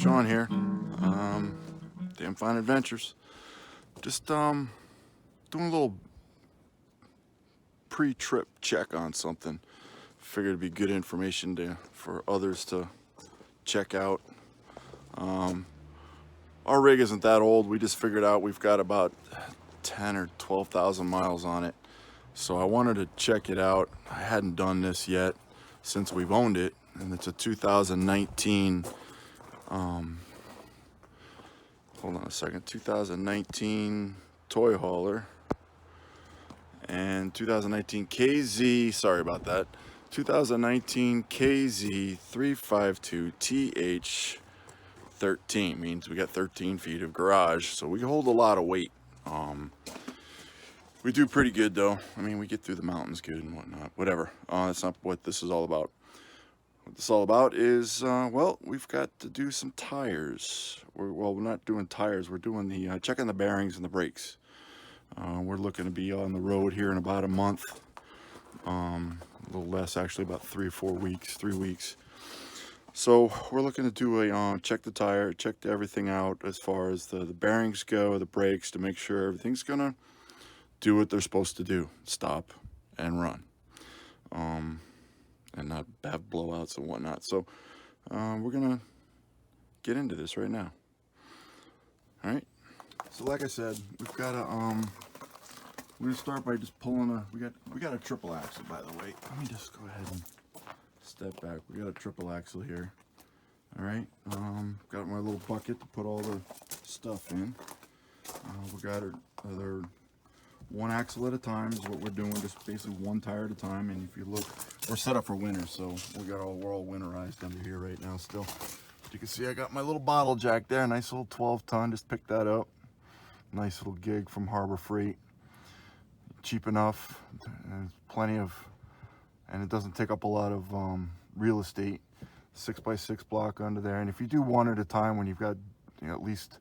Sean here. Damn Fine Adventures. Just doing a little pre-trip check on something. Figured it'd be good information for others to check out. Our rig isn't that old. We just figured out we've got about 10 or 12,000 miles on it. So I wanted to check it out. I hadn't done this yet since we've owned it, and it's a 2019 hold on a second, 2019 toy hauler and 2019 KZ, sorry about that, 2019 KZ 352TH13, means we got 13 feet of garage, so we hold a lot of weight. We do pretty good though. I mean, we get through the mountains good and whatnot, whatever. That's not what this is all about. What this is all about is, well, we've got to do some tires. We're not doing tires, we're doing the checking the bearings and the brakes. We're looking to be on the road here in about a month. A little less, actually, about 3 or 4 weeks, 3 weeks. So we're looking to do a check the tire, check everything out as far as the bearings go, the brakes, to make sure everything's gonna do what they're supposed to do, stop and run. And not have blowouts and whatnot. So we're gonna get into this right now. All right. So like I said, we've got a we're gonna start by just pulling a. We got a triple axle, by the way. Let me just go ahead and step back. We got a triple axle here. All right. Got my little bucket to put all the stuff in. We got our other. One axle at a time is what we're doing, just basically one tire at a time. And if you look, we're set up for winter, so we're all winterized under here right now still. As you can see, I got my little bottle jack there, nice little 12-ton, just picked that up. Nice little gig from Harbor Freight. Cheap enough, and plenty of, and it doesn't take up a lot of real estate. 6x6 block under there, and if you do one at a time, when you've got at least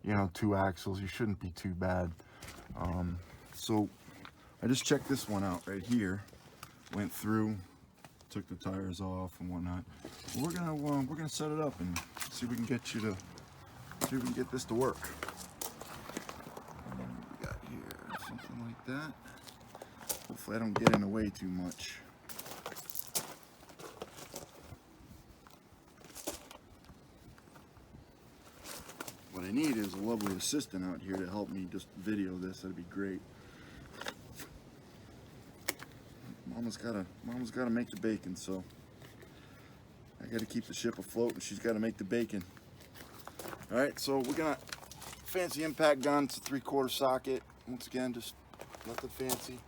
2 axles, you shouldn't be too bad. So I just checked this one out right here, went through, took the tires off and whatnot. We're gonna set it up and see if we can get this to work. We got here something like that. Hopefully I don't get in the way too much. What I need is a lovely assistant out here to help me just video this. That'd be great. Mama's gotta make the bacon, so I gotta keep the ship afloat, and she's gotta make the bacon. All right, so we got fancy impact gun. It's a 3/4 socket. Once again, just nothing fancy.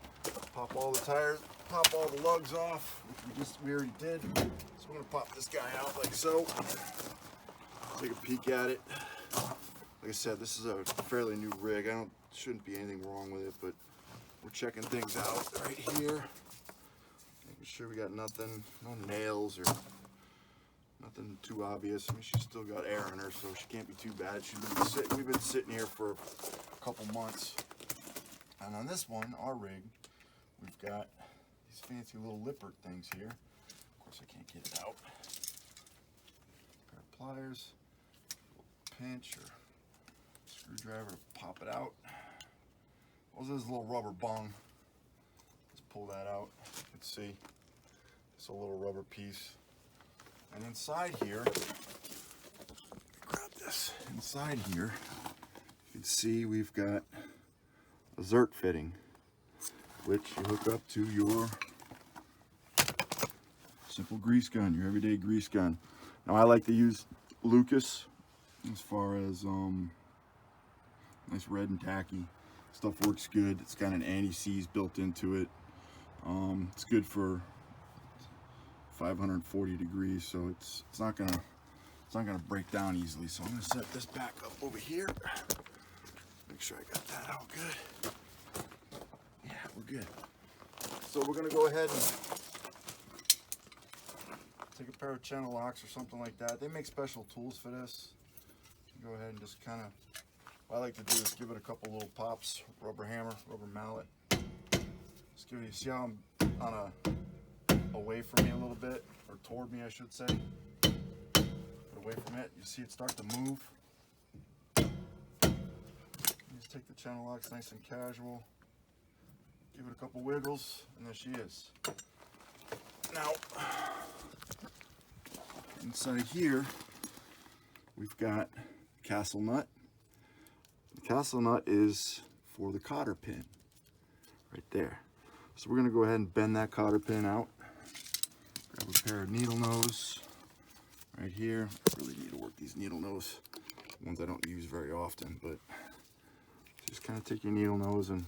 Pop all the tires, pop all the lugs off, which we already did. So we're gonna pop this guy out like so. Take a peek at it. Like I said, this is a fairly new rig. Shouldn't be anything wrong with it, but we're checking things out right here. Making sure we got nothing, no nails or nothing too obvious. I mean, she's still got air in her, so she can't be too bad. We've been sitting here for a couple months. And on this one, our rig, we've got these fancy little lippert things here. Of course, I can't get it out. Pair of pliers, pinch or screwdriver to pop it out. Well, this is a little rubber bung. Let's pull that out. You can see it's a little rubber piece. And inside here, grab this. Inside here, you can see we've got a Zert fitting, which you hook up to your simple grease gun, your everyday grease gun. Now I like to use Lucas as far as nice red and tacky. Stuff works good. It's got an anti-seize built into it. It's good for 540 degrees, so it's not gonna break down easily. So I'm gonna set this back up over here. Make sure I got that out good. Yeah, we're good. So we're gonna go ahead and take a pair of channel locks or something like that. They make special tools for this. Go ahead and just kind of, what I like to do is give it a couple little pops, rubber hammer, rubber mallet. Just give it, see how I'm on away from me a little bit, or toward me I should say. Put away from it. You see it start to move. Just take the channel locks nice and casual. Give it a couple wiggles, and there she is. Now, inside here, we've got castle nut. The castle nut is for the cotter pin, right there. So we're gonna go ahead and bend that cotter pin out. Grab a pair of needle nose right here. I really need to work these needle nose, ones I don't use very often, but just kind of take your needle nose and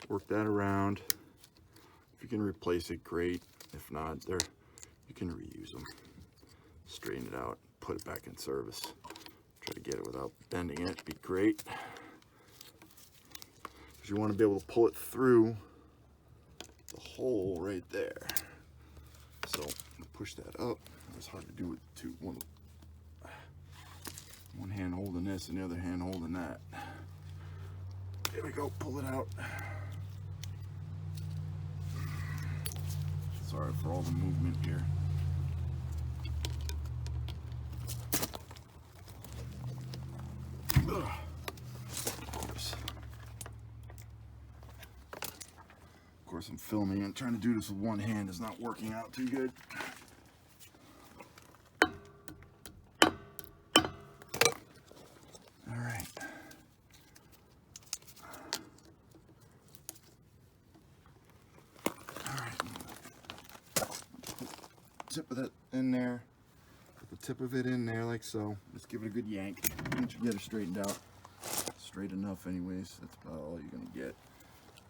work that around. If you can replace it, great. If not, you can reuse them. Straighten it out, put it back in service. Try to get it without bending it, be great. Because you want to be able to pull it through the hole right there. So push that up. It's hard to do with one hand holding this and the other hand holding that. There we go, pull it out. Sorry for all the movement here. Ugh. Of course, I'm filming and trying to do this with one hand is not working out too good. All right. Tip of that in there, put the tip of it in there like so. Just give it a good yank. Once you get it straightened out, straight enough anyways, that's about all you're gonna get.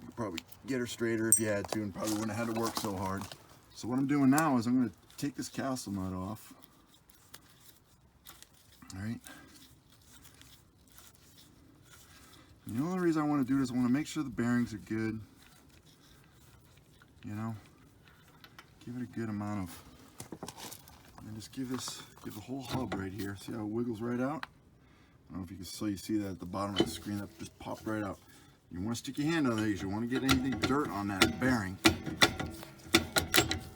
You could probably get her straighter if you had to and probably wouldn't have had to work so hard. So what I'm doing now is I'm gonna take this castle nut off. All right. And the only reason I want to do this, I want to make sure the bearings are good. You know, give it a good amount of. And just give the whole hub right here. See how it wiggles right out? I don't know if you can see that at the bottom of the screen. That just popped right out. You want to stick your hand on there because you want to get anything dirt on that bearing.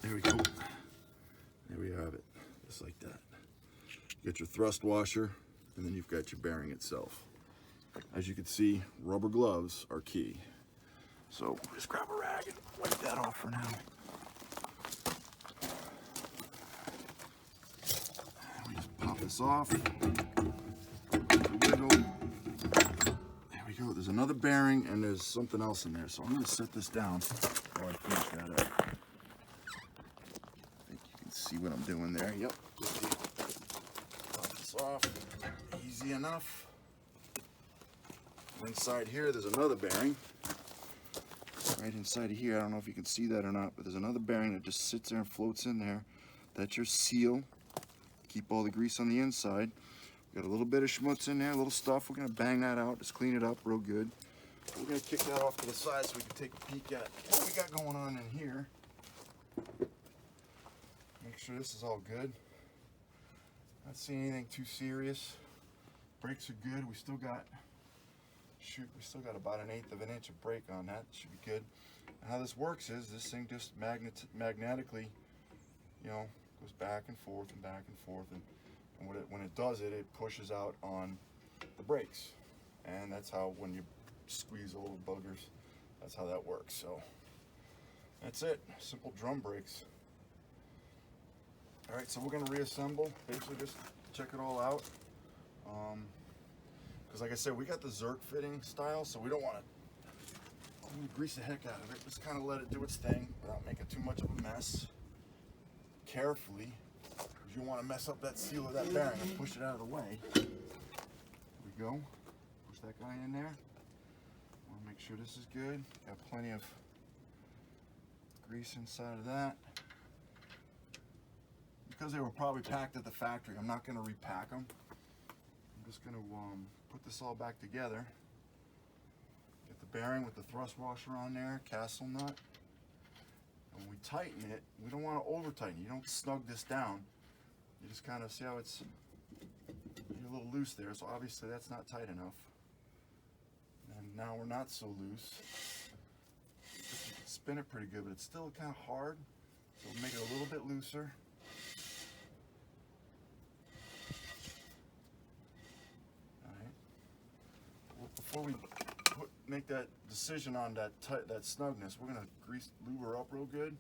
There we go. There we have it. Just like that. You got your thrust washer, and then you've got your bearing itself. As you can see, rubber gloves are key. So just grab a rag and wipe that off for now. Pop this off. Wiggle. There we go. There's another bearing and there's something else in there. So I'm going to set this down while I finish that up. I think you can see what I'm doing there. Yep. Pop this off. Easy enough. Inside here, there's another bearing. Right inside of here, I don't know if you can see that or not, but there's another bearing that just sits there and floats in there. That's your seal. Keep all the grease on the inside. We got a little bit of schmutz in there, a little stuff. We're gonna bang that out, just clean it up real good. We're gonna kick that off to the side so we can take a peek at what we got going on in here. Make sure this is all good. Not seeing anything too serious. Brakes are good. We still got about 1/8 of an inch of brake on that. Should be good. And how this works is this thing just magnetically, you know, goes back and forth, and when it does it, it pushes out on the brakes, and that's how when you squeeze all the buggers, that's how that works. So that's it, simple drum brakes. All right, so we're gonna reassemble, basically just check it all out, because like I said, we got the Zerk fitting style, so we don't want to grease the heck out of it. Just kind of let it do its thing without making too much of a mess. Carefully, because you want to mess up that seal of that bearing and push it out of the way. There we go. Push that guy in there. Want to make sure this is good. Got plenty of grease inside of that. Because they were probably packed at the factory, I'm not going to repack them. I'm just going to put this all back together. Get the bearing with the thrust washer on there, castle nut. When we tighten it, we don't want to over tighten. You don't snug this down. You just kind of see how it's a little loose there. So obviously that's not tight enough. And now we're not so loose. You can spin it pretty good, but it's still kind of hard. So we'll make it a little bit looser. before we make that decision on that snugness, we're gonna lube her up real good.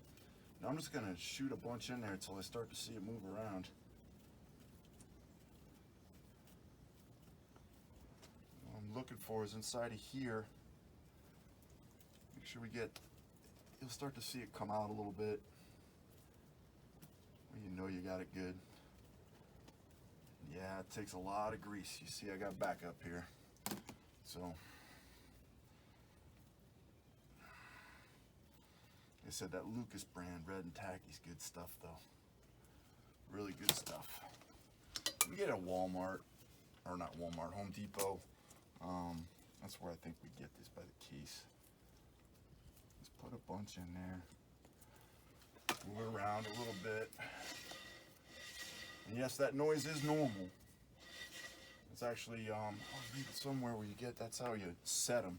Now I'm just gonna shoot a bunch in there until I start to see it move around. What I'm looking for is inside of here. Make sure we get, you'll start to see it come out a little bit. Well, you know you got it good. Yeah, it takes a lot of grease. You see I got backup here. So, like I said, that Lucas brand, red and tacky's good stuff though. Really good stuff. We get at Walmart, or not Walmart, Home Depot. That's where I think we get this, by the case. Let's put a bunch in there. Move it around a little bit. And yes, that noise is normal. It's actually, I'll read it somewhere where you get, that's how you set them.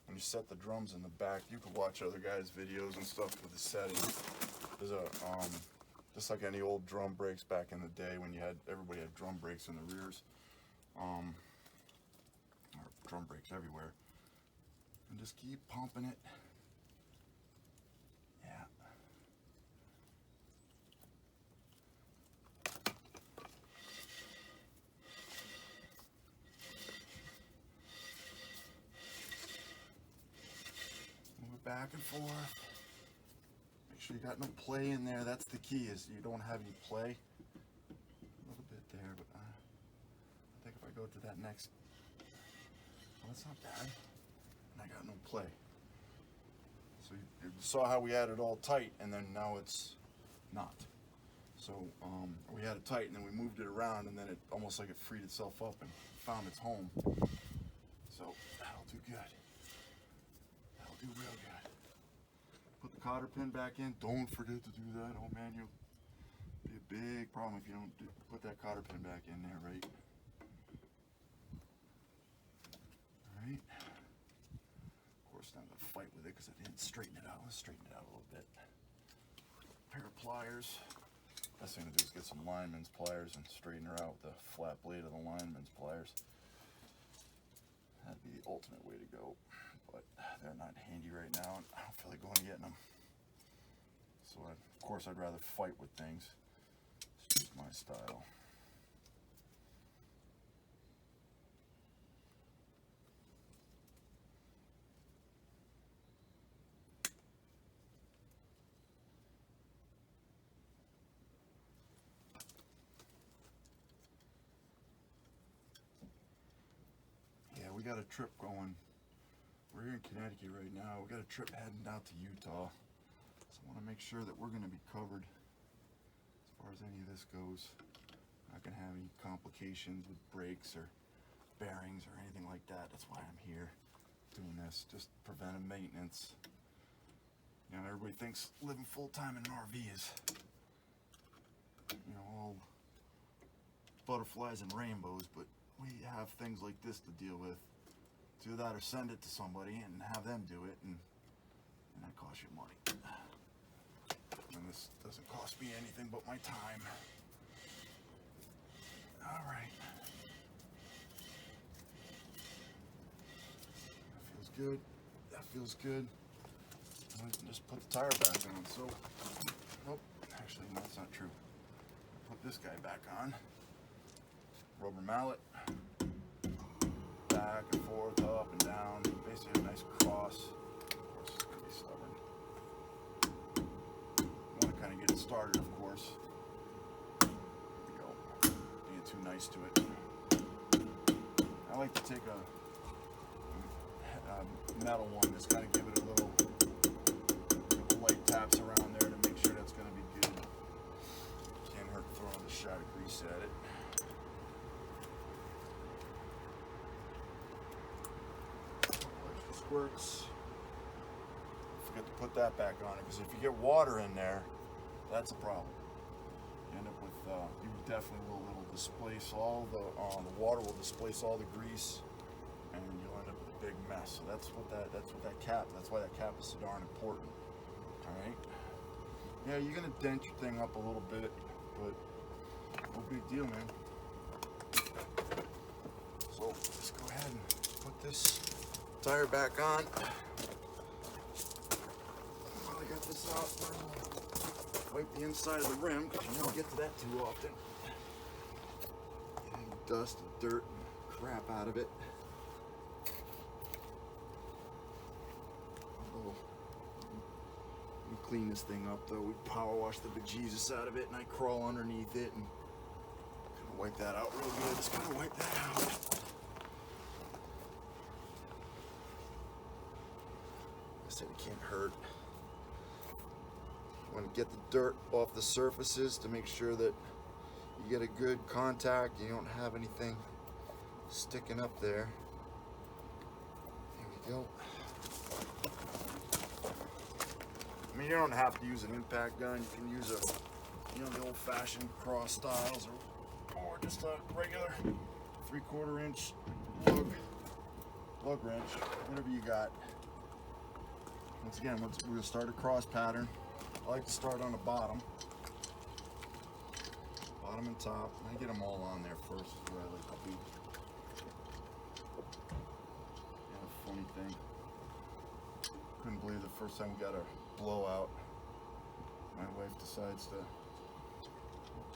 When you set the drums in the back, you can watch other guys' videos and stuff with the settings. There's a, just like any old drum brakes back in the day when you had, everybody had drum brakes in the rears. Or drum brakes everywhere. And just keep pumping it. Yeah. Move it back and forth. Make sure you got no play in there. That's the key, is you don't have any play. A little bit there, but I think if I go to that next, well, that's not bad. And I got no play. So you saw how we had it all tight, and then now it's not. So we had it tight, and then we moved it around, and then it almost like it freed itself up and found its home. So that'll do good. That'll do real good. Put the cotter pin back in. Don't forget to do that. Oh man, you'll be a big problem if you don't put that cotter pin back in there, right? All right. Of course, I'm gonna fight with it because I didn't straighten it out. Let's straighten it out a little bit. Pair of pliers. Best thing to do is get some lineman's pliers and straighten her out with the flat blade of the lineman's pliers. That'd be the ultimate way to go, but they're not handy right now, and I don't feel like going and getting them. So of course I'd rather fight with things. It's just my style. We got a trip going. We're here in Connecticut right now. We got a trip heading out to Utah. So I want to make sure that we're going to be covered as far as any of this goes. Not going to have any complications with brakes or bearings or anything like that. That's why I'm here doing this. Just preventive maintenance. You know, everybody thinks living full-time in an RV is, you know, all butterflies and rainbows, but we have things like this to deal with. Do that or send it to somebody and have them do it, and that costs you money. And this doesn't cost me anything but my time. All right. That feels good. That feels good. I can just put the tire back on. So, nope. Actually, no, that's not true. Put this guy back on. Rubber mallet. Back and forth, up and down, basically a nice cross. Of course, it's going to be stubborn. You want to kind of get it started, of course. There we go. Being too nice to it. I like to take a metal one, just kind of give it a little light taps around there to make sure that's going to be good. Can't hurt throwing a shot of grease at it. Works. Forget to put that back on it, because if you get water in there, that's a problem. You end up with you definitely will displace all the water will displace all the grease, and you'll end up with a big mess. So that's what that cap. That's why that cap is so darn important. All right. Yeah, you're gonna dent your thing up a little bit, but no big deal, man. So let's go ahead and put this tire back on. While I got this out, wipe the inside of the rim because you don't get to that too often. Get any dust and dirt and crap out of it. We clean this thing up though. We power wash the bejesus out of it, and I crawl underneath it and kind of wipe that out real good. Just gotta wipe that out. I said it can't hurt. You want to get the dirt off the surfaces to make sure that you get a good contact. You don't have anything sticking up there. There we go. I mean, you don't have to use an impact gun. You can use a, the old-fashioned cross styles, or just a regular 3/4 inch lug wrench, whatever you got. Once again, we're gonna start a cross pattern. I like to start on the bottom and top. I get them all on there first. Is where I like to be. And a funny thing. Couldn't believe the first time we got a blowout. My wife decides to.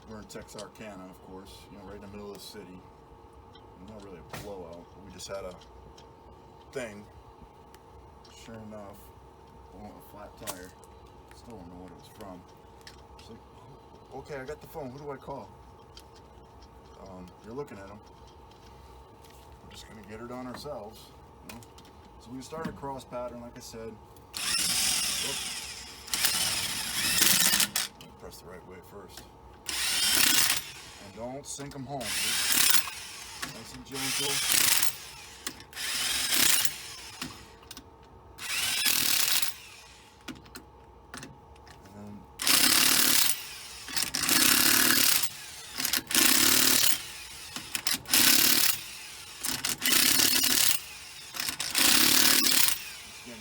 We're in Texarkana, of course. Right in the middle of the city. Not really a blowout, but we just had a thing. Sure enough, a flat tire. Still don't know what it was from. It's like, okay, I got the phone. Who do I call? You're looking at them. We're just gonna get her done ourselves. So we start a cross pattern, like I said. Press the right way first. And don't sink them home. Just nice and gentle.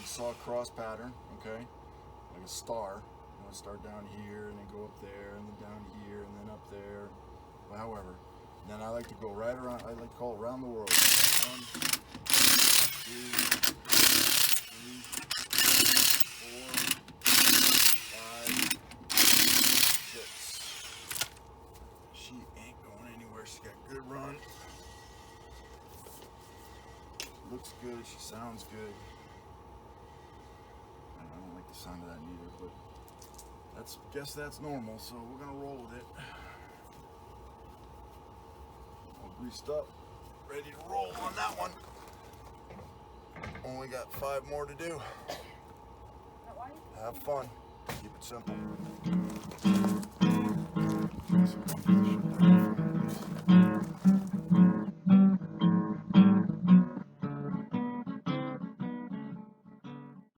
Saw a cross pattern, okay, like a star. You want to start down here and then go up there and then down here and then up there. Well, however, then I like to go right around. I like to call it around the world. 1, 2, 3, 4, 5, 6. She ain't going anywhere. She's got a good run. Looks good. She sounds good. I don't like the sound of that neither, but guess that's normal, so we're gonna roll with it. All greased up, ready to roll on that one. Only got 5 more to do. Have fun. Keep it simple.